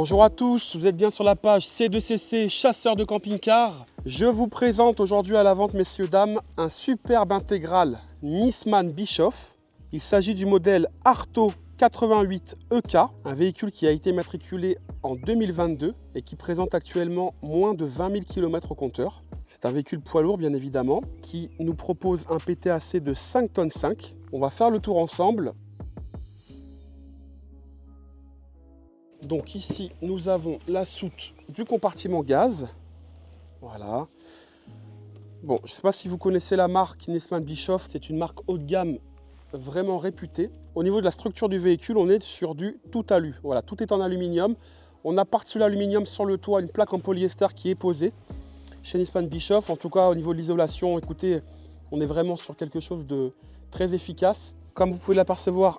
Bonjour à tous, vous êtes bien sur la page C2CC Chasseur de camping-car. Je vous présente aujourd'hui à la vente, messieurs, dames, un superbe intégral Nisman Bischoff. Il s'agit du modèle Arto 88 EK, un véhicule qui a été matriculé en 2022 et qui présente actuellement moins de 20 000 km au compteur. C'est un véhicule poids lourd, bien évidemment, qui nous propose un PTAC de 5,5 tonnes. On va faire le tour ensemble. Donc ici, nous avons la soute du compartiment gaz. Voilà. Bon, je ne sais pas si vous connaissez la marque Nisman Bischoff. C'est une marque haut de gamme vraiment réputée. Au niveau de la structure du véhicule, on est sur du tout alu. Voilà, tout est en aluminium. On a par-dessus l'aluminium sur le toit une plaque en polyester qui est posée chez Nisman Bischoff. En tout cas, au niveau de l'isolation, écoutez, on est vraiment sur quelque chose de très efficace. Comme vous pouvez l'apercevoir,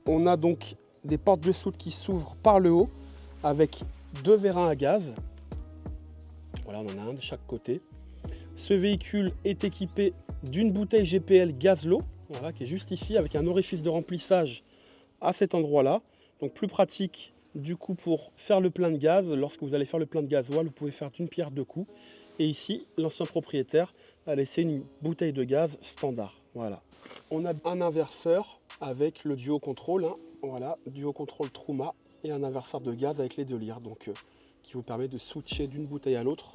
on a donc des portes de soute qui s'ouvrent par le haut avec deux vérins à gaz. Voilà, on en a un de chaque côté. Ce véhicule est équipé d'une bouteille GPL Gazlo, voilà, qui est juste ici avec un orifice de remplissage à cet endroit-là. Donc plus pratique du coup pour faire le plein de gaz. Lorsque vous allez faire le plein de gasoil, vous pouvez faire d'une pierre deux coups. Et ici, l'ancien propriétaire a laissé une bouteille de gaz standard. Voilà. On a un inverseur avec le duo contrôle, hein. Voilà, duo contrôle Truma et un inverseur de gaz avec les deux lyres, donc qui vous permet de switcher d'une bouteille à l'autre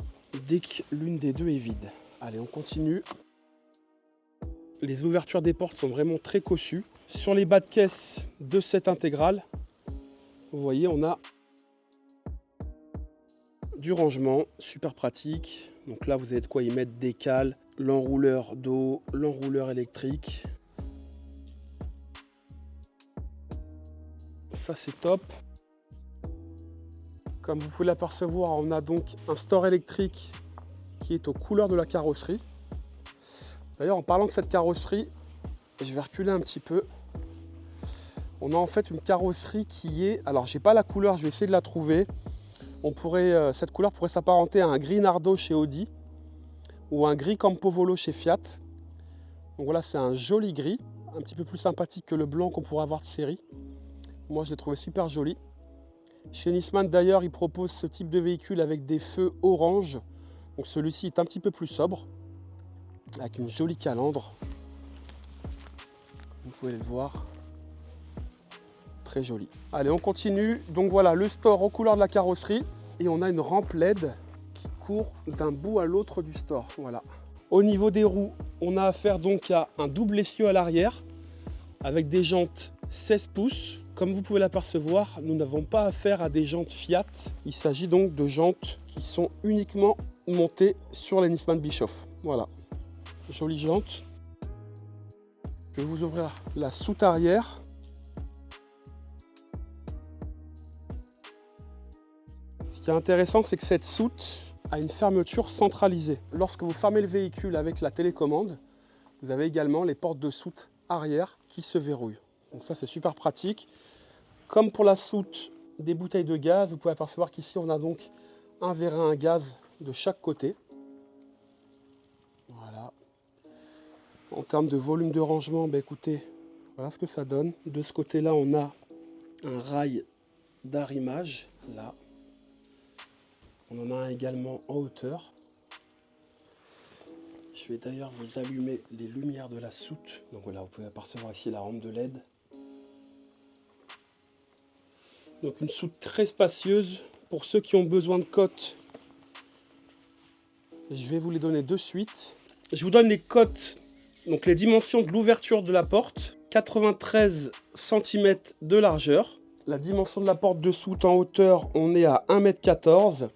dès que l'une des deux est vide. Allez, on continue. Les ouvertures des portes sont vraiment très cossues. Sur les bas de caisse de cette intégrale, vous voyez, on a du rangement, super pratique. Donc là, vous avez de quoi y mettre des cales, l'enrouleur d'eau, l'enrouleur électrique. Ça, c'est top. Comme vous pouvez l'apercevoir, on a donc un store électrique qui est aux couleurs de la carrosserie. D'ailleurs, en parlant de cette carrosserie, je vais reculer un petit peu. On a en fait une carrosserie qui est... Alors, j'ai pas la couleur, je vais essayer de la trouver. Cette couleur pourrait s'apparenter à un gris Nardo chez Audi ou un gris Campovolo chez Fiat. Donc voilà, c'est un joli gris, un petit peu plus sympathique que le blanc qu'on pourrait avoir de série. Moi, je l'ai trouvé super joli. Chez Nisman, d'ailleurs, ils proposent ce type de véhicule avec des feux orange. Donc celui-ci est un petit peu plus sobre, avec une jolie calandre. Vous pouvez le voir. Très joli. Allez, on continue. Donc voilà, le store aux couleurs de la carrosserie. Et on a une rampe LED qui court d'un bout à l'autre du store. Voilà. Au niveau des roues, on a affaire donc à un double essieu à l'arrière avec des jantes 16 pouces. Comme vous pouvez l'apercevoir, nous n'avons pas affaire à des jantes Fiat. Il s'agit donc de jantes qui sont uniquement montées sur les Nisman Bischoff. Voilà, jolies jantes. Je vais vous ouvrir la soute arrière. Ce qui est intéressant, c'est que cette soute a une fermeture centralisée. Lorsque vous fermez le véhicule avec la télécommande, vous avez également les portes de soute arrière qui se verrouillent. Donc ça, c'est super pratique. Comme pour la soute des bouteilles de gaz, vous pouvez apercevoir qu'ici, on a donc un vérin à gaz de chaque côté. Voilà. En termes de volume de rangement, bah écoutez, voilà ce que ça donne. De ce côté-là, on a un rail d'arrimage, là. On en a un également en hauteur. Je vais d'ailleurs vous allumer les lumières de la soute. Donc voilà, vous pouvez apercevoir ici la rampe de LED. Donc une soute très spacieuse. Pour ceux qui ont besoin de cotes, je vais vous les donner de suite. Je vous donne les cotes, donc les dimensions de l'ouverture de la porte. 93 cm de largeur. La dimension de la porte de soute en hauteur, on est à 1,14 m.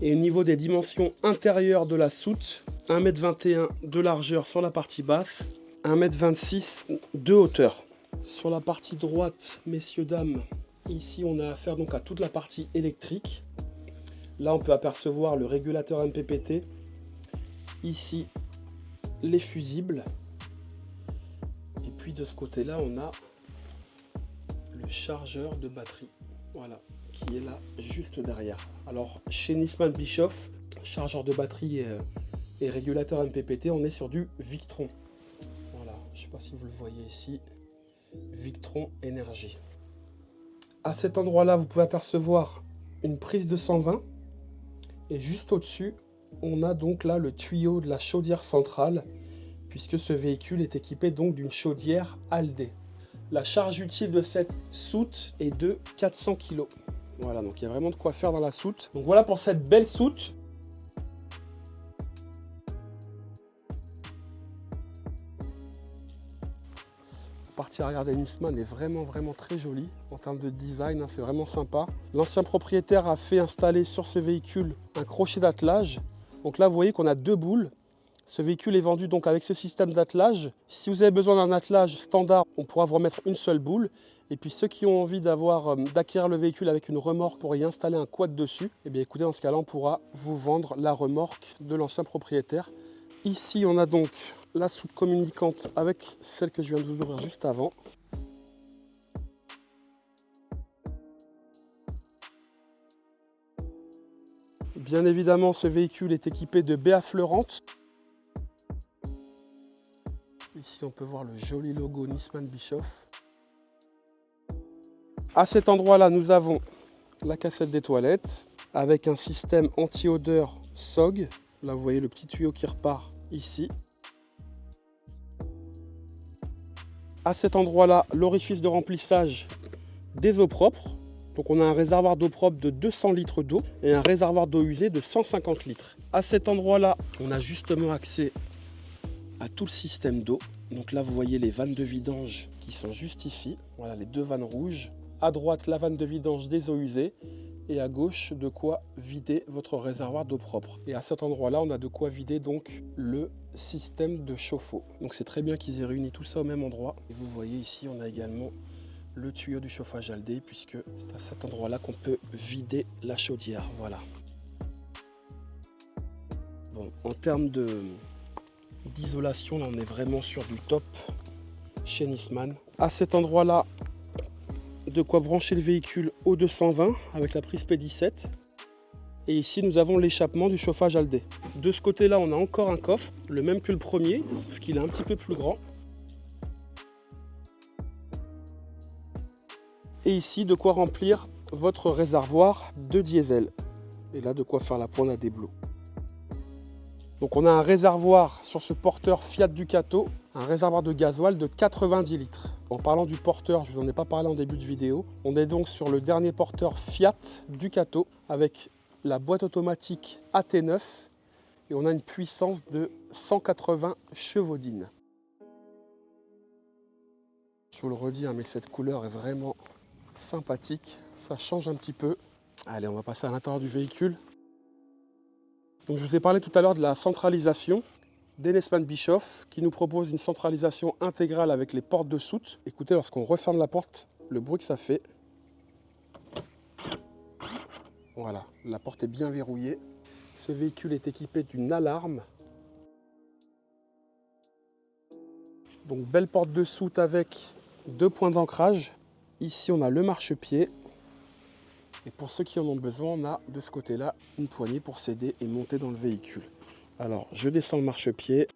Et au niveau des dimensions intérieures de la soute, 1,21 m de largeur sur la partie basse, 1,26 m de hauteur. Sur la partie droite, messieurs, dames, ici on a affaire donc à toute la partie électrique. Là on peut apercevoir le régulateur MPPT. Ici les fusibles. Et puis de ce côté-là on a le chargeur de batterie. Voilà, qui est là juste derrière. Alors chez Nisman Bischoff, chargeur de batterie et régulateur MPPT, on est sur du Victron. Voilà, je ne sais pas si vous le voyez ici, Victron Énergie. À cet endroit-là, vous pouvez apercevoir une prise de 120. Et juste au-dessus, on a donc là le tuyau de la chaudière centrale, puisque ce véhicule est équipé donc d'une chaudière Aldé. La charge utile de cette soute est de 400 kg. Voilà, donc il y a vraiment de quoi faire dans la soute. Donc voilà pour cette belle soute. La partie arrière des Nisman est vraiment très jolie en termes de design, hein, c'est vraiment sympa. L'ancien propriétaire a fait installer sur ce véhicule un crochet d'attelage. Donc là vous voyez qu'on a 2 boules. Ce véhicule est vendu donc avec ce système d'attelage. Si vous avez besoin d'un attelage standard, on pourra vous remettre une seule boule. Et puis ceux qui ont envie d'acquérir le véhicule avec une remorque pour y installer un quad dessus, eh bien écoutez, dans ce cas-là, on pourra vous vendre la remorque de l'ancien propriétaire. Ici, on a donc la soute communicante avec celle que je viens de vous ouvrir juste avant. Bien évidemment, ce véhicule est équipé de baies affleurantes. Ici, on peut voir le joli logo Nisman Bischoff. À cet endroit-là, nous avons la cassette des toilettes avec un système anti-odeur SOG. Là, vous voyez le petit tuyau qui repart ici. À cet endroit-là, l'orifice de remplissage des eaux propres. Donc on a un réservoir d'eau propre de 200 litres d'eau et un réservoir d'eau usée de 150 litres. À cet endroit-là, on a justement accès à tout le système d'eau. Donc là, vous voyez les vannes de vidange qui sont juste ici. Voilà les 2 vannes rouges. À droite, la vanne de vidange des eaux usées. Et à gauche, de quoi vider votre réservoir d'eau propre. Et à cet endroit-là, on a de quoi vider donc le système de chauffe-eau. Donc c'est très bien qu'ils aient réuni tout ça au même endroit. Et vous voyez ici, on a également le tuyau du chauffage Aldé, puisque c'est à cet endroit-là qu'on peut vider la chaudière. Voilà. Bon, en termes d'isolation, là, on est vraiment sur du top chez Nisman. À cet endroit-là, de quoi brancher le véhicule au 220 avec la prise P17. Et ici, nous avons l'échappement du chauffage Aldé. De ce côté-là, on a encore un coffre, le même que le premier, sauf qu'il est un petit peu plus grand. Et ici, de quoi remplir votre réservoir de diesel. Et là, de quoi faire la pointe à Déblo. Donc on a un réservoir sur ce porteur Fiat Ducato, un réservoir de gasoil de 90 litres. En parlant du porteur, je ne vous en ai pas parlé en début de vidéo. On est donc sur le dernier porteur Fiat Ducato avec la boîte automatique AT9 et on a une puissance de 180 chevaux-dînes. Je vous le redis, hein, mais cette couleur est vraiment sympathique. Ça change un petit peu. Allez, on va passer à l'intérieur du véhicule. Donc, je vous ai parlé tout à l'heure de la centralisation des Nisman Bischoff qui nous propose une centralisation intégrale avec les portes de soute. Écoutez, lorsqu'on referme la porte, le bruit que ça fait. Voilà, la porte est bien verrouillée. Ce véhicule est équipé d'une alarme. Donc belle porte de soute avec 2 points d'ancrage. Ici on a le marchepied. Et pour ceux qui en ont besoin, on a de ce côté-là une poignée pour s'aider et monter dans le véhicule. Alors je descends le marchepied.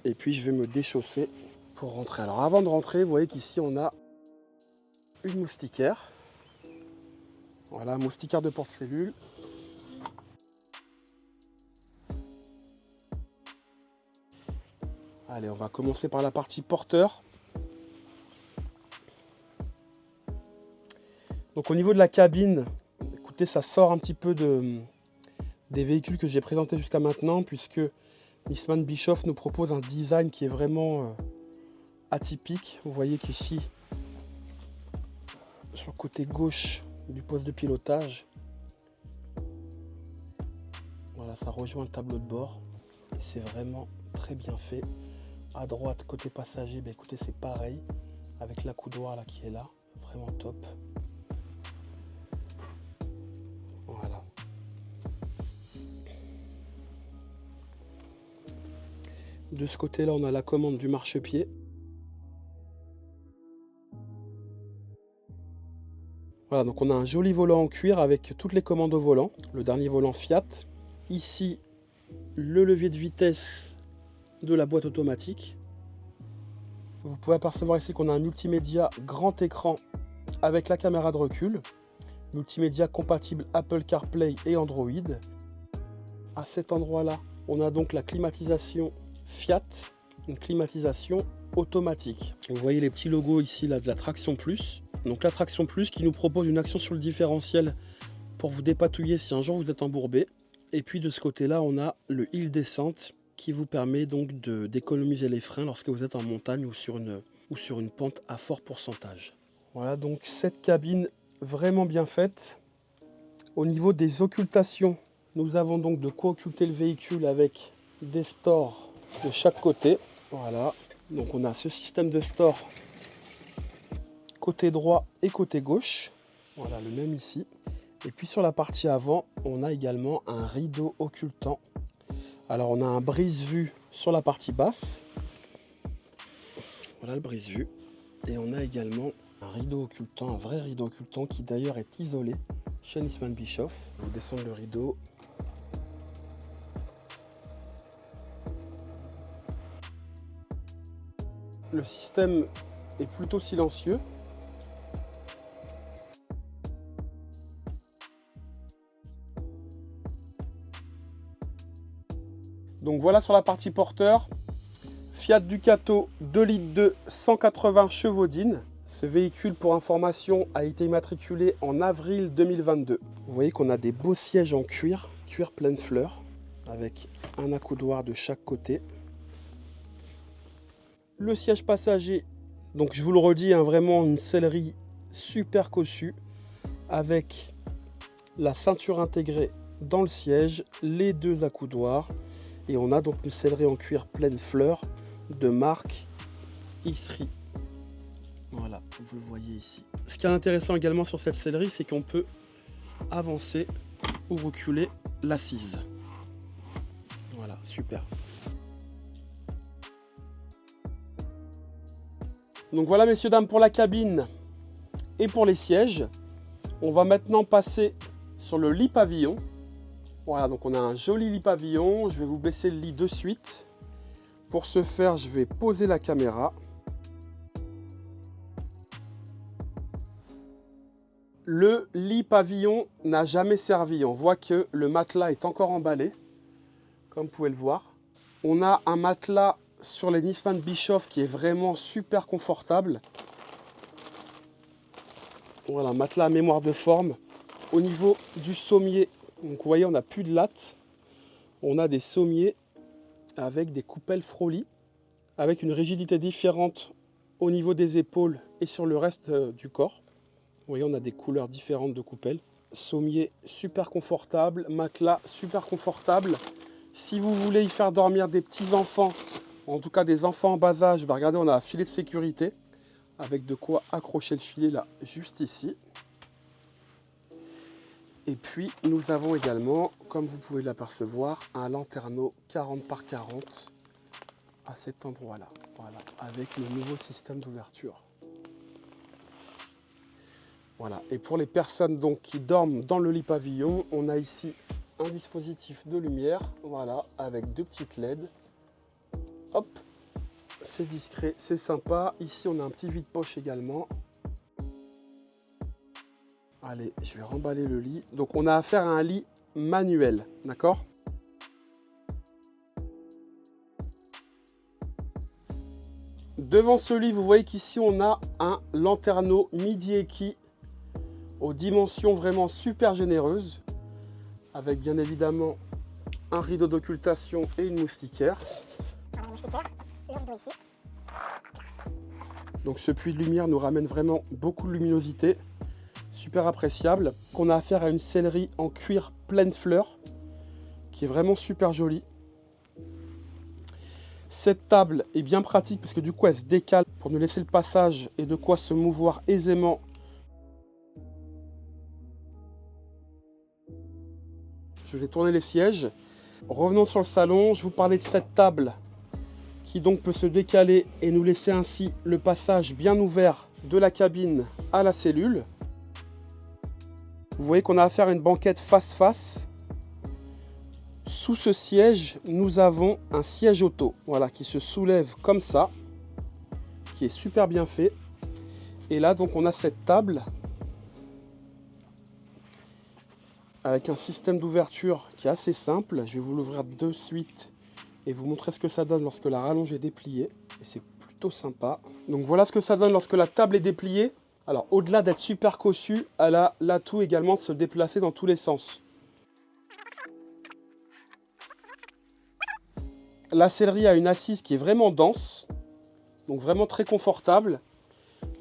Et puis je vais me déchausser pour rentrer. Alors avant de rentrer, vous voyez qu'ici on a une moustiquaire. Voilà, moustiquaire de porte-cellule. Allez, on va commencer par la partie porteur. Donc au niveau de la cabine, écoutez, ça sort un petit peu des véhicules que j'ai présentés jusqu'à maintenant, puisque Nisman Bischoff nous propose un design qui est vraiment atypique. Vous voyez qu'ici, sur le côté gauche du poste de pilotage, voilà, ça rejoint le tableau de bord. Et c'est vraiment très bien fait. À droite, côté passager, bah écoutez, c'est pareil, avec l'accoudoir là qui est là, vraiment top. Voilà. De ce côté-là, on a la commande du marchepied. Voilà, donc on a un joli volant en cuir avec toutes les commandes au volant. Le dernier volant Fiat. Ici, le levier de vitesse de la boîte automatique. Vous pouvez apercevoir ici qu'on a un multimédia grand écran avec la caméra de recul, multimédia compatible Apple CarPlay et Android. À cet endroit-là, on a donc la climatisation Fiat, une climatisation automatique. Vous voyez les petits logos ici là de la Traction Plus. Donc la Traction Plus qui nous propose une action sur le différentiel pour vous dépatouiller si un jour vous êtes embourbé. Et puis de ce côté-là, on a le hill descente qui vous permet donc d'économiser les freins lorsque vous êtes en montagne ou sur une pente à fort pourcentage. Voilà donc cette cabine vraiment bien faite. Au niveau des occultations, nous avons donc de quoi occulter le véhicule avec des stores de chaque côté. Voilà, donc on a ce système de store côté droit et côté gauche. Voilà, le même ici. Et puis sur la partie avant, on a également un rideau occultant. Alors on a un brise-vue sur la partie basse. Voilà le brise-vue. Et on a également un rideau occultant, un vrai rideau occultant qui d'ailleurs est isolé chez Nisman Bischoff. On descend le rideau. Le système est plutôt silencieux. Donc voilà sur la partie porteur, Fiat Ducato 2 litres 2, 180 chevaux-dînes. Ce véhicule, pour information, a été immatriculé en avril 2022. Vous voyez qu'on a des beaux sièges en cuir pleine fleur, avec un accoudoir de chaque côté. Le siège passager, donc je vous le redis, hein, vraiment une sellerie super cossue, avec la ceinture intégrée dans le siège, les deux accoudoirs. Et on a donc une sellerie en cuir pleine fleur de marque Isri. Voilà, vous le voyez ici. Ce qui est intéressant également sur cette sellerie, c'est qu'on peut avancer ou reculer l'assise. Voilà, super. Donc voilà messieurs, dames, pour la cabine et pour les sièges. On va maintenant passer sur le lit pavillon. Voilà, donc on a un joli lit pavillon. Je vais vous baisser le lit de suite. Pour ce faire, je vais poser la caméra. Le lit pavillon n'a jamais servi. On voit que le matelas est encore emballé, comme vous pouvez le voir. On a un matelas sur les Nisman Bischoff qui est vraiment super confortable. Voilà, un matelas à mémoire de forme. Au niveau du sommier, donc vous voyez, on n'a plus de latte. On a des sommiers avec des coupelles Froli, avec une rigidité différente au niveau des épaules et sur le reste du corps. Vous voyez, on a des couleurs différentes de coupelles. Sommier super confortable, matelas super confortable. Si vous voulez y faire dormir des petits-enfants, en tout cas des enfants en bas âge, bah regardez, on a un filet de sécurité avec de quoi accrocher le filet là, juste ici. Et puis nous avons également, comme vous pouvez l'apercevoir, un lanterneau 40 par 40 à cet endroit-là. Voilà, avec le nouveau système d'ouverture. Voilà, et pour les personnes donc qui dorment dans le lit pavillon, on a ici un dispositif de lumière, voilà, avec deux petites LED. Hop, c'est discret, c'est sympa. Ici, on a un petit vide-poche également. Allez, je vais remballer le lit. Donc, on a affaire à un lit manuel, d'accord? Devant ce lit, vous voyez qu'ici, on a un lanterneau midi équipé aux dimensions vraiment super généreuses, avec bien évidemment un rideau d'occultation et une moustiquaire. Donc ce puits de lumière nous ramène vraiment beaucoup de luminosité, super appréciable. On a affaire à une sellerie en cuir pleine fleur, qui est vraiment super jolie. Cette table est bien pratique parce que du coup elle se décale pour nous laisser le passage et de quoi se mouvoir aisément. Je vais tourner les sièges. Revenons sur le salon. Je vous parlais de cette table qui donc peut se décaler et nous laisser ainsi le passage bien ouvert de la cabine à la cellule. Vous voyez qu'on a affaire à une banquette face-face. Sous ce siège, nous avons un siège auto, voilà, qui se soulève comme ça, qui est super bien fait. Et là, donc, on a cette table avec un système d'ouverture qui est assez simple. Je vais vous l'ouvrir de suite et vous montrer ce que ça donne lorsque la rallonge est dépliée. Et c'est plutôt sympa. Donc voilà ce que ça donne lorsque la table est dépliée. Alors au-delà d'être super cossue, elle a l'atout également de se déplacer dans tous les sens. La sellerie a une assise qui est vraiment dense, donc vraiment très confortable.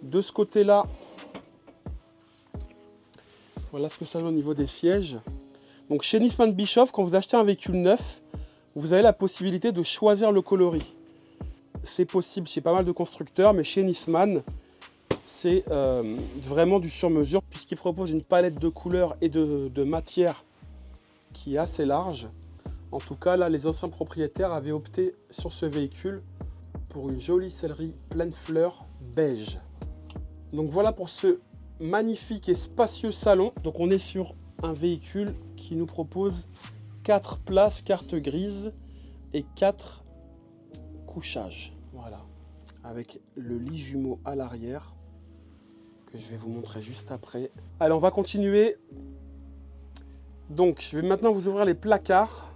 De ce côté-là, voilà ce que ça donne au niveau des sièges. Donc chez Nisman Bischoff, quand vous achetez un véhicule neuf, vous avez la possibilité de choisir le coloris. C'est possible chez pas mal de constructeurs, mais chez Nisman, c'est vraiment du sur-mesure, puisqu'il propose une palette de couleurs et de matières qui est assez large. En tout cas, là, les anciens propriétaires avaient opté sur ce véhicule pour une jolie sellerie pleine fleurs beige. Donc voilà pour ce magnifique et spacieux salon. Donc on est sur un véhicule qui nous propose 4 places carte grise et 4 couchages. Voilà, avec le lit jumeau à l'arrière que je vais vous montrer juste après. Allez, on va continuer. Donc je vais maintenant vous ouvrir les placards.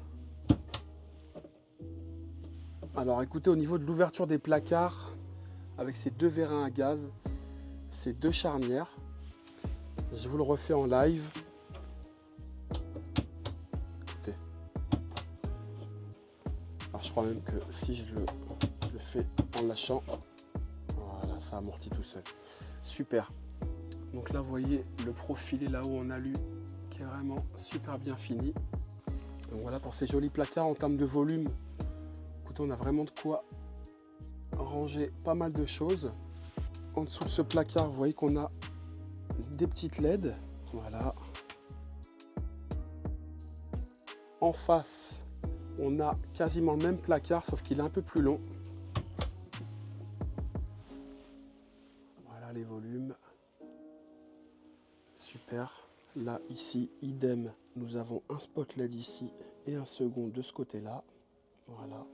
Alors écoutez, au niveau de l'ouverture des placards, avec ces deux vérins à gaz, ces deux charnières, je vous le refais en live. Écoutez. Alors je crois même que si je le fais en lâchant, voilà, ça amortit tout seul. Super. Donc là, vous voyez le profilé là-haut en alu qui est vraiment super bien fini. Donc voilà pour ces jolis placards en termes de volume. Écoutez, on a vraiment de quoi ranger pas mal de choses. En dessous de ce placard, vous voyez qu'on a des petites LED. Voilà. En face, on a quasiment le même placard, sauf qu'il est un peu plus long. Voilà les volumes. Super. Là, ici, idem. Nous avons un spot LED ici et un second de ce côté-là. Voilà.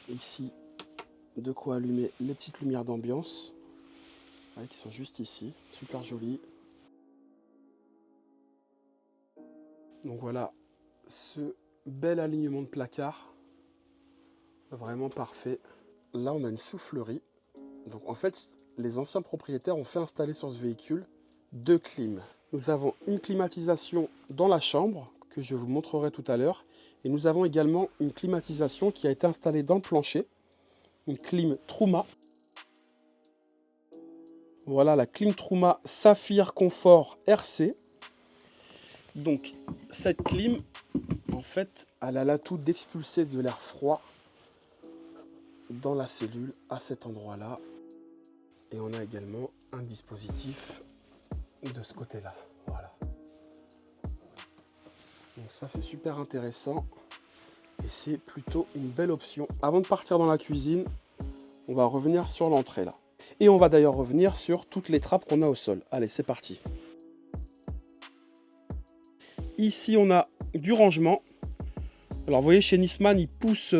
Ici, de quoi allumer les petites lumières d'ambiance. Ouais, qui sont juste ici. Super jolies. Donc voilà, ce bel alignement de placards. Vraiment parfait. Là, on a une soufflerie. Donc en fait, les anciens propriétaires ont fait installer sur ce véhicule 2 clims. Nous avons une climatisation dans la chambre, que je vous montrerai tout à l'heure. Et nous avons également une climatisation qui a été installée dans le plancher. Une clim Truma. Voilà la clim Truma Saphir Confort RC. Donc cette clim, en fait, elle a l'atout d'expulser de l'air froid dans la cellule à cet endroit-là. Et on a également un dispositif de ce côté-là. Voilà. Donc ça, c'est super intéressant. Et c'est plutôt une belle option. Avant de partir dans la cuisine, on va revenir sur l'entrée là. Et on va d'ailleurs revenir sur toutes les trappes qu'on a au sol. Allez, c'est parti. Ici, on a du rangement. Alors, vous voyez, chez Nisman, ils poussent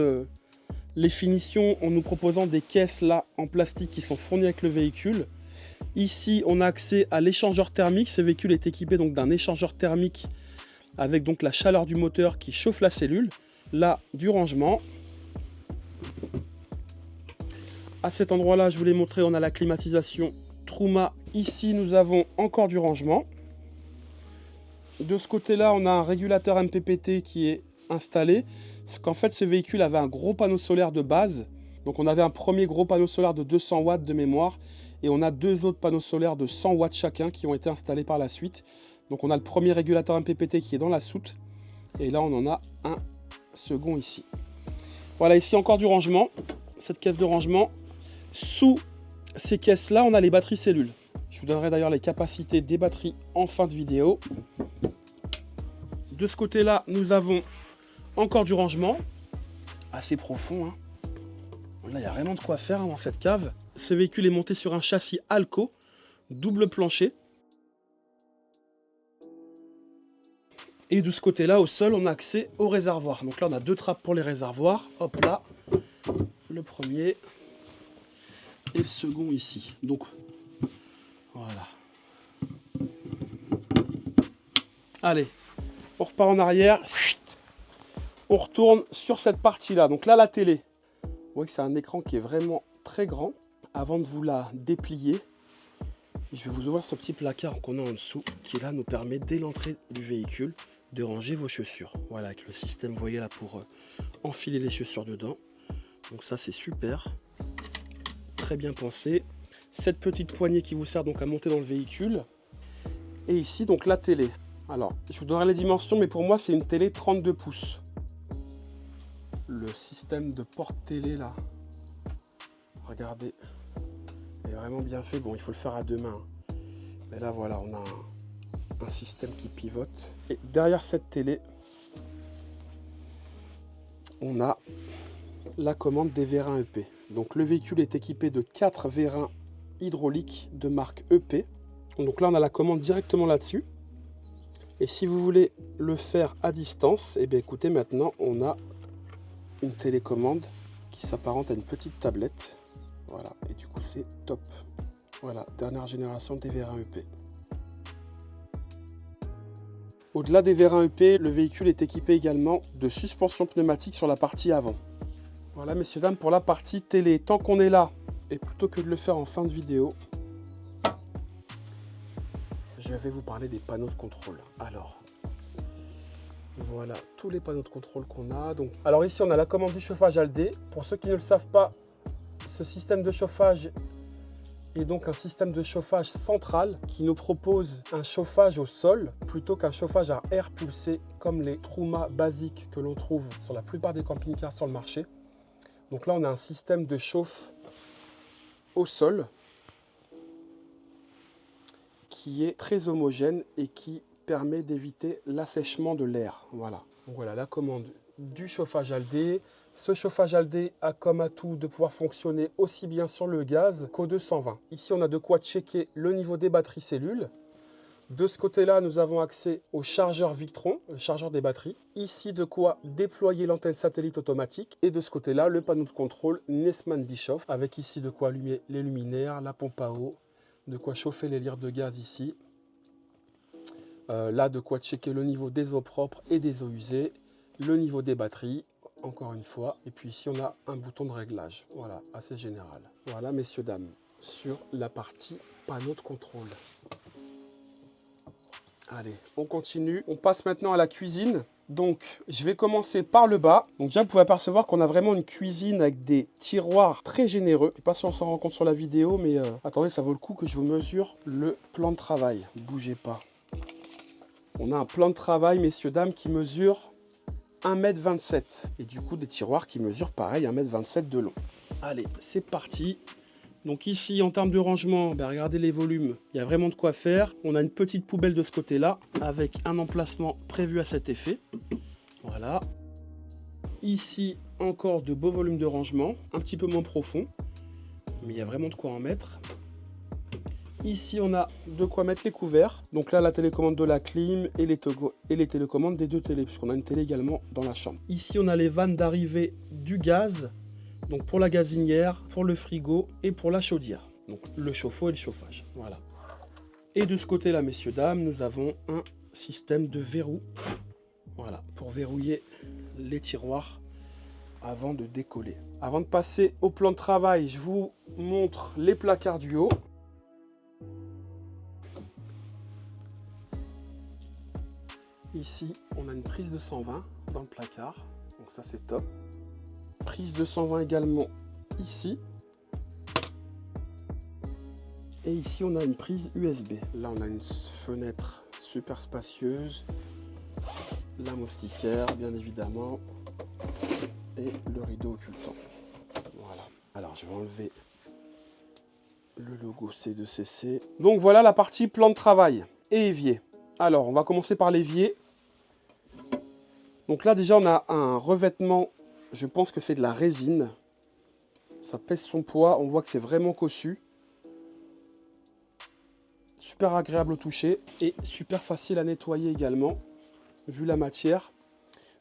les finitions en nous proposant des caisses là en plastique qui sont fournies avec le véhicule. Ici, on a accès à l'échangeur thermique. Ce véhicule est équipé donc d'un échangeur thermique avec donc la chaleur du moteur qui chauffe la cellule. Là, du rangement. À cet endroit-là, je vous l'ai montré, on a la climatisation Truma. Ici, nous avons encore du rangement. De ce côté-là, on a un régulateur MPPT qui est installé. Parce qu'en fait, ce véhicule avait un gros panneau solaire de base. Donc, on avait un premier gros panneau solaire de 200 watts de mémoire. Et on a 2 autres panneaux solaires de 100 watts chacun qui ont été installés par la suite. Donc, on a le premier régulateur MPPT qui est dans la soute. Et là, on en a un second ici. Voilà, ici encore du rangement. Cette caisse de rangement. Sous ces caisses-là, on a les batteries cellules. Je vous donnerai d'ailleurs les capacités des batteries en fin de vidéo. De ce côté-là, nous avons encore du rangement. Assez profond. Hein. Là, il n'y a vraiment de quoi faire dans cette cave. Ce véhicule est monté sur un châssis Alco, double plancher. Et de ce côté-là, au sol, on a accès au réservoir. Donc là, on a 2 trappes pour les réservoirs. Hop là, le premier. et le second ici. Donc voilà. Allez, on repart en arrière. On retourne sur cette partie-là. Donc là, la télé. Vous voyez que c'est un écran qui est vraiment très grand. Avant de vous la déplier, je vais vous ouvrir ce petit placard qu'on a en dessous qui là nous permet dès l'entrée du véhicule de ranger vos chaussures. Voilà, avec le système, vous voyez là, pour enfiler les chaussures dedans. Donc ça, c'est super. Très bien pensé. Cette petite poignée qui vous sert donc à monter dans le véhicule. Et ici, donc la télé. Alors, je vous donnerai les dimensions, mais pour moi, c'est une télé 32 pouces. Le système de porte-télé, là, regardez, est vraiment bien fait. Bon, il faut le faire à deux mains. Mais là, voilà, on a un système qui pivote. Et derrière cette télé, on a la commande des vérins EP. Donc, le véhicule est équipé de 4 vérins hydrauliques de marque EP. Donc là, on a la commande directement là-dessus. Et si vous voulez le faire à distance, eh bien, écoutez, maintenant, on a une télécommande qui s'apparente à une petite tablette. Voilà, et du coup, c'est top. Voilà, dernière génération des vérins EP. Au-delà des vérins EP, le véhicule est équipé également de suspension pneumatique sur la partie avant. Voilà, messieurs, dames, pour la partie télé. Tant qu'on est là, et plutôt que de le faire en fin de vidéo, je vais vous parler des panneaux de contrôle. Alors, voilà tous les panneaux de contrôle qu'on a. Donc, alors ici, on a la commande du chauffage ALD. Pour ceux qui ne le savent pas, ce système de chauffage est donc un système de chauffage central qui nous propose un chauffage au sol plutôt qu'un chauffage à air pulsé comme les Truma basiques que l'on trouve sur la plupart des camping-cars sur le marché. Donc là, on a un système de chauffe au sol qui est très homogène et qui permet d'éviter l'assèchement de l'air. Voilà. Donc voilà la commande du chauffage ALD. Ce chauffage ALD a comme atout de pouvoir fonctionner aussi bien sur le gaz qu'au 220. Ici, on a de quoi checker le niveau des batteries cellules. De ce côté-là, nous avons accès au chargeur Victron, le chargeur des batteries. Ici, de quoi déployer l'antenne satellite automatique. Et de ce côté-là, le panneau de contrôle Nessmann Bischoff, avec ici de quoi allumer les luminaires, la pompe à eau, de quoi chauffer les lyres de gaz ici. Là, de quoi checker le niveau des eaux propres et des eaux usées, le niveau des batteries, encore une fois. Et puis ici, on a un bouton de réglage. Voilà, assez général. Voilà, messieurs, dames, sur la partie panneau de contrôle. Allez, on continue. On passe maintenant à la cuisine. Donc, je vais commencer par le bas. Donc déjà, vous pouvez apercevoir qu'on a vraiment une cuisine avec des tiroirs très généreux. Je ne sais pas si on s'en rend compte sur la vidéo, mais attendez, ça vaut le coup que je vous mesure le plan de travail. Ne bougez pas. On a un plan de travail, messieurs, dames, qui mesure 1,27 m. Et du coup, des tiroirs qui mesurent pareil, 1,27 m de long. Allez, c'est parti. Donc ici, en termes de rangement, ben regardez les volumes, il y a vraiment de quoi faire. On a une petite poubelle de ce côté-là, avec un emplacement prévu à cet effet. Voilà. Ici, encore de beaux volumes de rangement, un petit peu moins profond, mais il y a vraiment de quoi en mettre. Ici, on a de quoi mettre les couverts. Donc là, la télécommande de la clim et les télécommandes des deux télés, puisqu'on a une télé également dans la chambre. Ici, on a les vannes d'arrivée du gaz. Donc pour la gazinière, pour le frigo et pour la chaudière. Donc le chauffe-eau et le chauffage. Voilà. Et de ce côté-là, messieurs, dames, nous avons un système de verrou. Voilà, pour verrouiller les tiroirs avant de décoller. Avant de passer au plan de travail, je vous montre les placards du haut. Ici, on a une prise de 120 dans le placard. Donc ça, c'est top. Prise de 120 également ici. Et ici, on a une prise USB. Là, on a une fenêtre super spacieuse. La moustiquaire, bien évidemment. Et le rideau occultant. Voilà. Alors, je vais enlever le logo C2CC. Donc, voilà la partie plan de travail et évier. Alors, on va commencer par l'évier. Donc là, déjà, on a un revêtement. Je pense que c'est de la résine. Ça pèse son poids. On voit que c'est vraiment cossu. Super agréable au toucher. Et super facile à nettoyer également, vu la matière.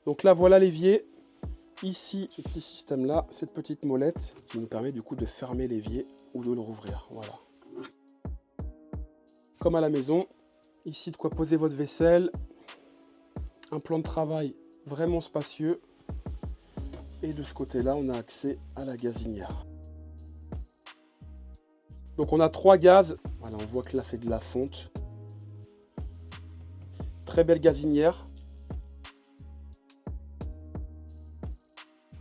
Donc là, voilà l'évier. Ici, ce petit système-là, cette petite molette qui nous permet du coup de fermer l'évier ou de le rouvrir. Voilà. Comme à la maison, ici de quoi poser votre vaisselle, un plan de travail vraiment spacieux. Et de ce côté-là, on a accès à la gazinière. Donc on a 3 gaz. Voilà, on voit que là c'est de la fonte. Très belle gazinière.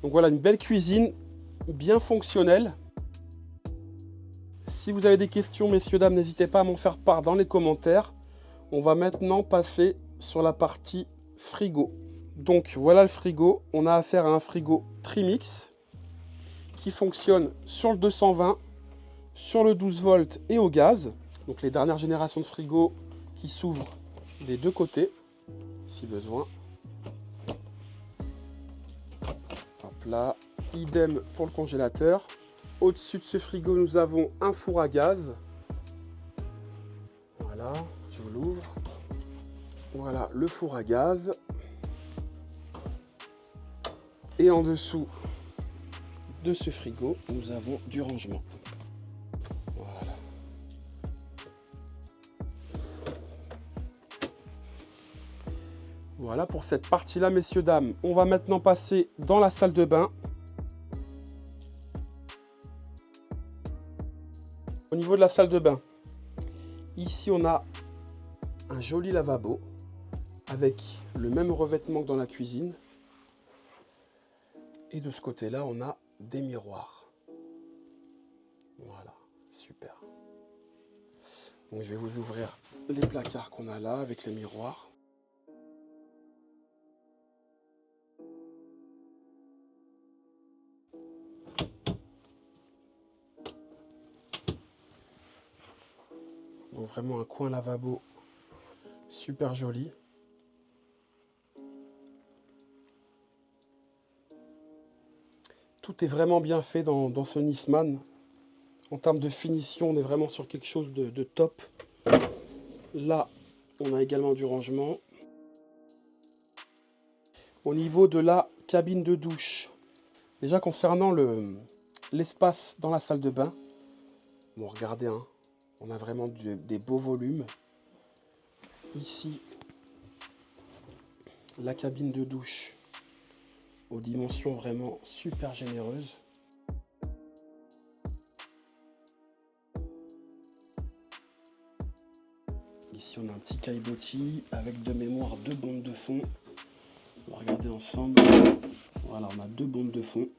Donc voilà, une belle cuisine, bien fonctionnelle. Si vous avez des questions, messieurs, dames, n'hésitez pas à m'en faire part dans les commentaires. On va maintenant passer sur la partie frigo. Donc voilà le frigo. On a affaire à un frigo Trimix qui fonctionne sur le 220, sur le 12 volts et au gaz. Donc les dernières générations de frigo qui s'ouvrent des deux côtés, si besoin. Hop là. Idem pour le congélateur. Au-dessus de ce frigo, nous avons un four à gaz. Voilà, je vous l'ouvre. Voilà le four à gaz. Et en dessous de ce frigo, nous avons du rangement. Voilà. Voilà pour cette partie-là, messieurs, dames. On va maintenant passer dans la salle de bain. Au niveau de la salle de bain, ici on a un joli lavabo avec le même revêtement que dans la cuisine. Et de ce côté-là, on a des miroirs. Voilà, super. Donc je vais vous ouvrir les placards qu'on a là avec les miroirs. Donc vraiment un coin lavabo super joli. Tout est vraiment bien fait dans ce Nisman. En termes de finition, on est vraiment sur quelque chose de top. Là, on a également du rangement. Au niveau de la cabine de douche, déjà concernant l'espace dans la salle de bain, bon regardez, hein, on a vraiment des beaux volumes. Ici, la cabine de douche aux dimensions vraiment super généreuses. Ici on a un petit caillebotis avec de mémoire 2 bandes de fond. On va regarder ensemble. Voilà, on a 2 bandes de fond.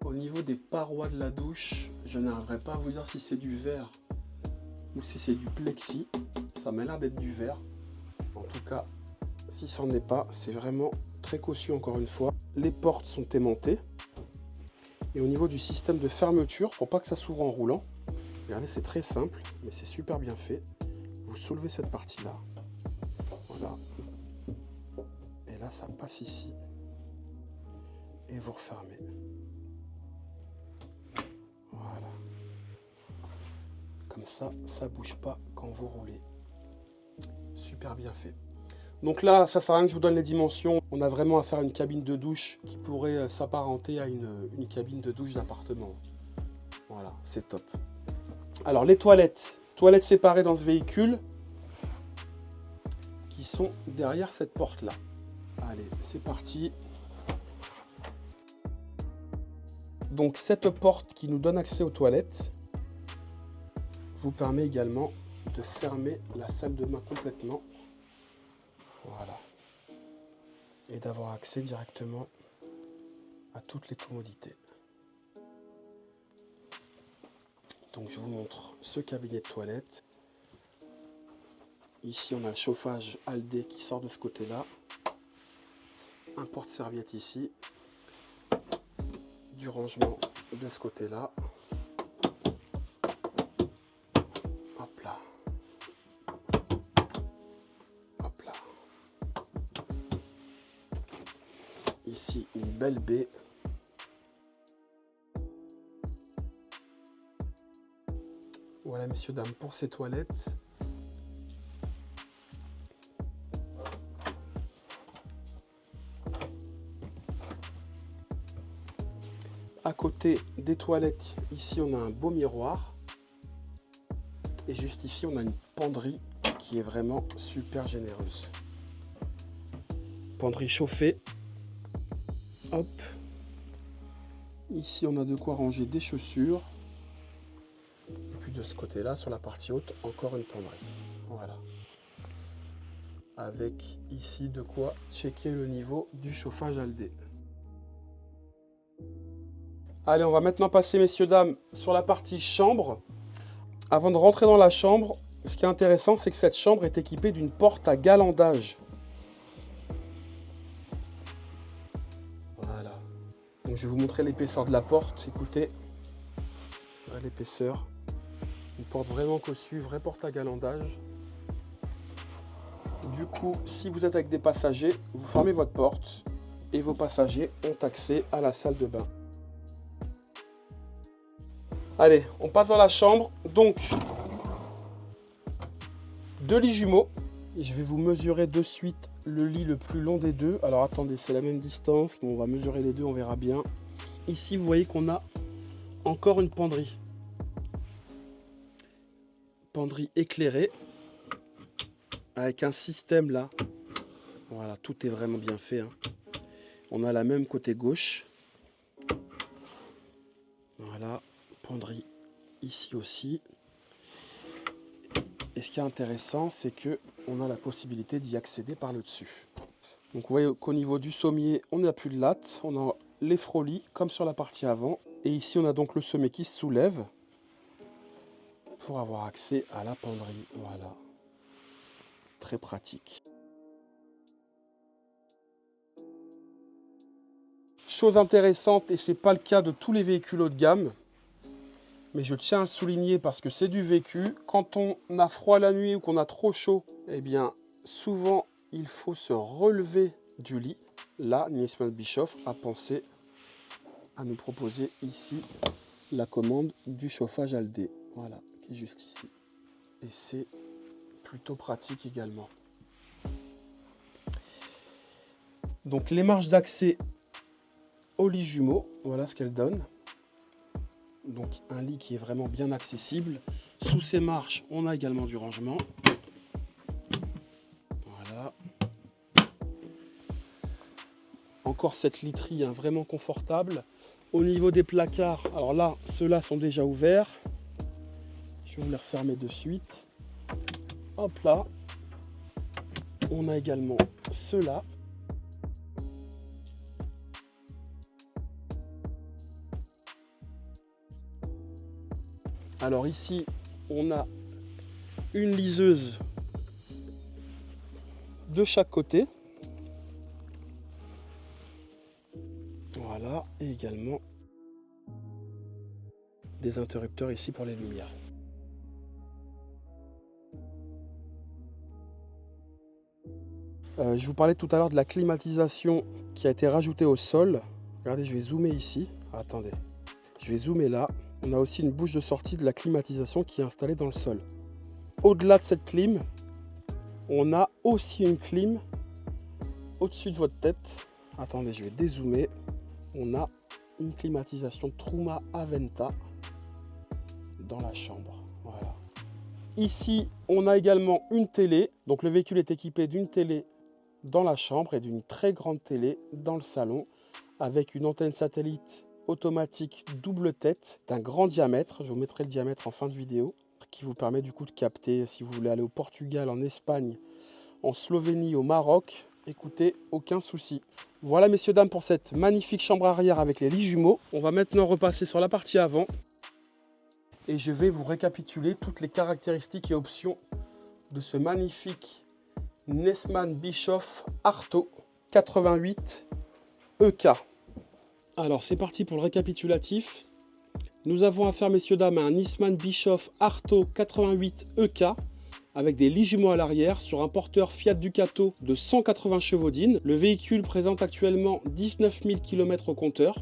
Au niveau des parois de la douche, je n'arriverai pas à vous dire si c'est du verre ou si c'est du plexi. Ça m'a l'air d'être du verre. En tout cas, si ça n'en est pas, c'est vraiment très cossu encore une fois. Les portes sont aimantées. Et au niveau du système de fermeture, pour pas que ça s'ouvre en roulant, regardez, c'est très simple, mais c'est super bien fait. Vous soulevez cette partie-là. Voilà. Et là, ça passe ici. Et vous refermez. Voilà. Comme ça ne bouge pas quand vous roulez. Super bien fait. Donc là, ça sert à rien que je vous donne les dimensions. On a vraiment à faire une cabine de douche qui pourrait s'apparenter à une cabine de douche d'appartement. Voilà, c'est top. Alors les toilettes séparées dans ce véhicule qui sont derrière cette porte-là. Allez, c'est parti. Donc cette porte qui nous donne accès aux toilettes vous permet également de fermer la salle de bain complètement. Voilà. Et d'avoir accès directement à toutes les commodités. Donc je vous montre ce cabinet de toilette. Ici on a le chauffage Aldé qui sort de ce côté-là. Un porte-serviette ici. Du rangement de ce côté-là. Hop là. Hop là. Ici une belle baie. Voilà messieurs, dames, pour ces toilettes. côté des toilettes, ici on a un beau miroir. Et juste ici on a une penderie qui est vraiment super généreuse. Penderie chauffée. Hop. Ici on a de quoi ranger des chaussures. Et puis de ce côté-là, sur la partie haute, encore une penderie. Voilà. Avec ici de quoi checker le niveau du chauffage Aldé. Allez, on va maintenant passer, messieurs, dames, sur la partie chambre. Avant de rentrer dans la chambre, ce qui est intéressant, c'est que cette chambre est équipée d'une porte à galandage. Voilà. Donc, je vais vous montrer l'épaisseur de la porte. Écoutez, voilà l'épaisseur. Une porte vraiment cossue, vraie porte à galandage. Du coup, si vous êtes avec des passagers, vous fermez votre porte et vos passagers ont accès à la salle de bain. Allez, on passe dans la chambre. Donc, 2 lits jumeaux. Je vais vous mesurer de suite le lit le plus long des deux. Alors attendez, c'est la même distance. Bon, on va mesurer les deux, on verra bien. Ici, vous voyez qu'on a encore une penderie. Penderie éclairée. Avec un système là. Voilà, tout est vraiment bien fait. Hein. On a la même côté gauche. Voilà, penderie ici aussi. Et ce qui est intéressant, c'est que on a la possibilité d'y accéder par le dessus. Donc vous voyez qu'au niveau du sommier, on n'a plus de latte. On a les frôlis comme sur la partie avant. Et ici, on a donc le sommier qui se soulève pour avoir accès à la penderie. Voilà. Très pratique. Chose intéressante, et ce n'est pas le cas de tous les véhicules haut de gamme, mais je tiens à le souligner parce que c'est du vécu. Quand on a froid la nuit ou qu'on a trop chaud, eh bien souvent il faut se relever du lit. Là, Nisman Bischoff a pensé à nous proposer ici la commande du chauffage Aldé. Voilà, qui est juste ici. Et c'est plutôt pratique également. Donc les marches d'accès au lit jumeau, voilà ce qu'elle donne. Donc un lit qui est vraiment bien accessible. Sous ces marches, on a également du rangement. Voilà. Encore cette literie hein, vraiment confortable. Au niveau des placards, alors là, ceux-là sont déjà ouverts. Je vais vous les refermer de suite. Hop là. On a également ceux-là. Alors ici, on a une liseuse de chaque côté. Voilà, et également des interrupteurs ici pour les lumières. Je vous parlais tout à l'heure de la climatisation qui a été rajoutée au sol. Regardez, je vais zoomer ici. Ah, attendez, je vais zoomer là. On a aussi une bouche de sortie de la climatisation qui est installée dans le sol. Au-delà de cette clim, on a aussi une clim au-dessus de votre tête. Attendez, je vais dézoomer. On a une climatisation Truma Aventa dans la chambre. Voilà. Ici, on a également une télé. Donc le véhicule est équipé d'une télé dans la chambre et d'une très grande télé dans le salon avec une antenne satellite automatique double tête d'un grand diamètre. Je vous mettrai le diamètre en fin de vidéo qui vous permet du coup de capter si vous voulez aller au Portugal, en Espagne, en Slovénie, au Maroc. Écoutez, aucun souci. Voilà messieurs, dames pour cette magnifique chambre arrière avec les lits jumeaux. On va maintenant repasser sur la partie avant et je vais vous récapituler toutes les caractéristiques et options de ce magnifique Nisman Bischoff Arto 88 EK. Alors c'est parti pour le récapitulatif. Nous avons affaire messieurs dames à un Nisman Bischoff Arto 88 EK avec des lits jumeaux à l'arrière sur un porteur Fiat Ducato de 180 chevaux d'In. Le véhicule présente actuellement 19 000 km au compteur.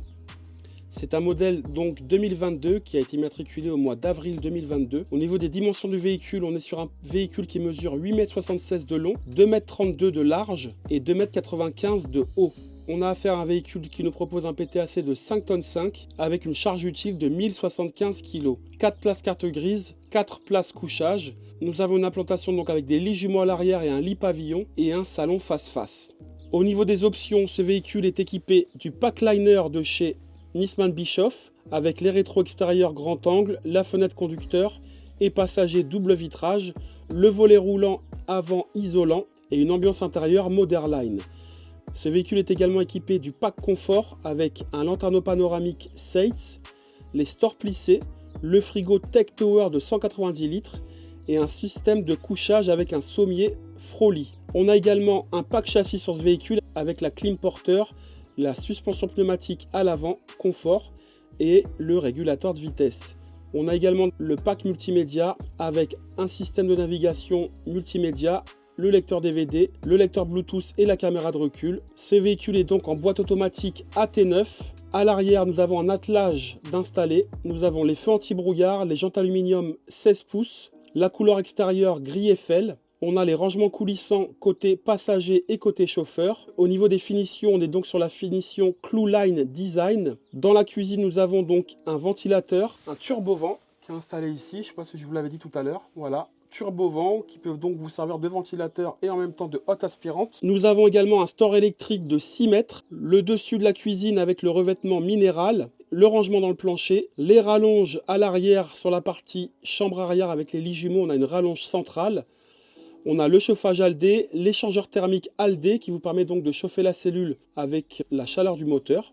C'est un modèle donc 2022 qui a été immatriculé au mois d'avril 2022. Au niveau des dimensions du véhicule, on est sur un véhicule qui mesure 8,76 m de long, 2,32 m de large et 2,95 m de haut. on a affaire à un véhicule qui nous propose un PTAC de 5,5 tonnes avec une charge utile de 1075 kg. 4 places carte grise, 4 places couchage. Nous avons une implantation donc avec des lits jumeaux à l'arrière et un lit pavillon et un salon face-face. Au niveau des options, ce véhicule est équipé du pack liner de chez Nisman Bischoff avec les rétros extérieurs grand angle, la fenêtre conducteur et passager double vitrage, le volet roulant avant isolant et une ambiance intérieure Moderline. Ce véhicule est également équipé du pack confort avec un lanterneau panoramique Seitz, les stores plissés, le frigo Tech Tower de 190 litres et un système de couchage avec un sommier Froli. On a également un pack châssis sur ce véhicule avec la clim porteur, la suspension pneumatique à l'avant confort et le régulateur de vitesse. On a également le pack multimédia avec un système de navigation multimédia, le lecteur DVD, le lecteur Bluetooth et la caméra de recul. Ce véhicule est donc en boîte automatique AT9. À l'arrière, nous avons un attelage d'installer. Nous avons les feux anti-brouillard, les jantes aluminium 16 pouces, la couleur extérieure gris Eiffel. On a les rangements coulissants côté passager et côté chauffeur. Au niveau des finitions, on est donc sur la finition Clew Line Design. Dans la cuisine, nous avons donc un ventilateur, un turbovent qui est installé ici. Je ne sais pas si je vous l'avais dit tout à l'heure. Voilà, turbovent qui peuvent donc vous servir de ventilateur et en même temps de hotte aspirante. Nous avons également un store électrique de 6 mètres. Le dessus de la cuisine avec le revêtement minéral. Le rangement dans le plancher, les rallonges à l'arrière sur la partie chambre arrière avec les lits jumeaux. On a une rallonge centrale. On a le chauffage ALD, l'échangeur thermique ALD qui vous permet donc de chauffer la cellule avec la chaleur du moteur,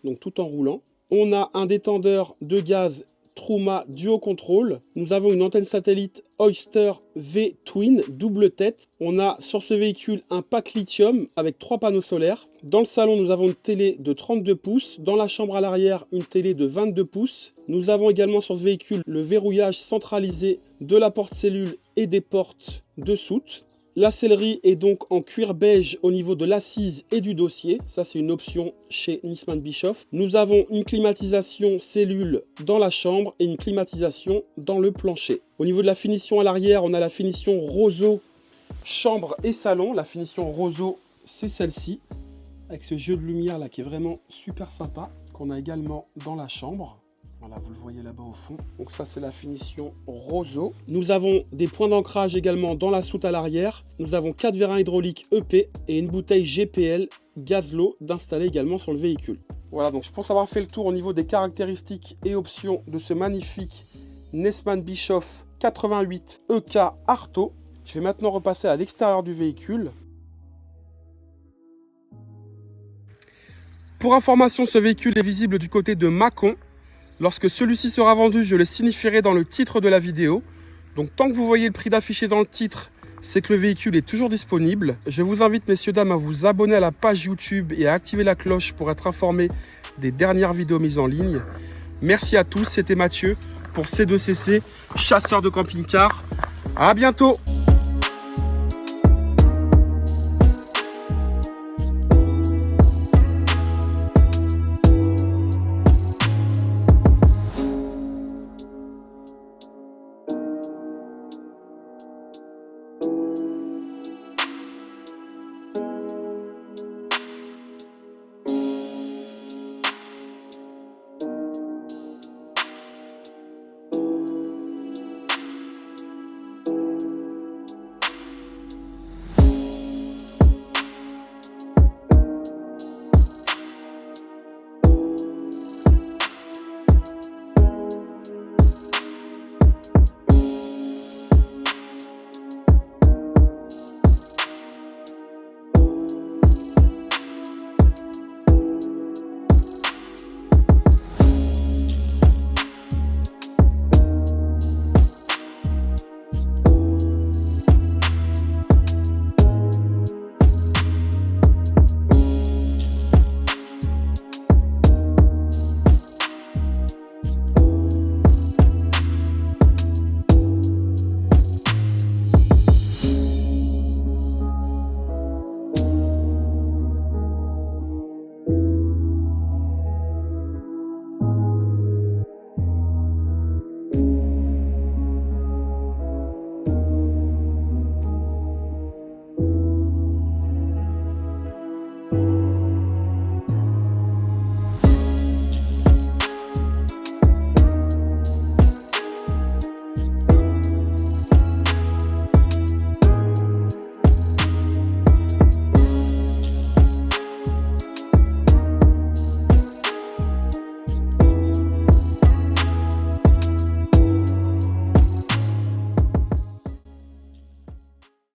donc tout en roulant. On a un détendeur de gaz Truma Duo Control. Nous avons une antenne satellite Oyster V Twin double tête. On a sur ce véhicule un pack lithium avec 3 panneaux solaires. Dans le salon, nous avons une télé de 32 pouces. Dans la chambre à l'arrière, une télé de 22 pouces. Nous avons également sur ce véhicule le verrouillage centralisé de la porte cellule et des portes de soute. La sellerie est donc en cuir beige au niveau de l'assise et du dossier. Ça, c'est une option chez Nisman Bischoff. Nous avons une climatisation cellule dans la chambre et une climatisation dans le plancher. Au niveau de la finition à l'arrière, on a la finition roseau chambre et salon. La finition roseau, c'est celle-ci, avec ce jeu de lumière là qui est vraiment super sympa, qu'on a également dans la chambre. Voilà, vous le voyez là-bas au fond. Donc ça, c'est la finition roseau. Nous avons des points d'ancrage également dans la soute à l'arrière. Nous avons 4 vérins hydrauliques EP et une bouteille GPL Gazlo d'installer également sur le véhicule. Voilà, donc je pense avoir fait le tour au niveau des caractéristiques et options de ce magnifique Nisman Bischoff 88 EK Arto. Je vais maintenant repasser à l'extérieur du véhicule. Pour information, ce véhicule est visible du côté de Mâcon. Lorsque celui-ci sera vendu, je le signifierai dans le titre de la vidéo. Donc tant que vous voyez le prix d'affiché dans le titre, c'est que le véhicule est toujours disponible. Je vous invite, messieurs, dames, à vous abonner à la page YouTube et à activer la cloche pour être informé des dernières vidéos mises en ligne. Merci à tous, c'était Mathieu pour C2CC, chasseur de camping-car. À bientôt!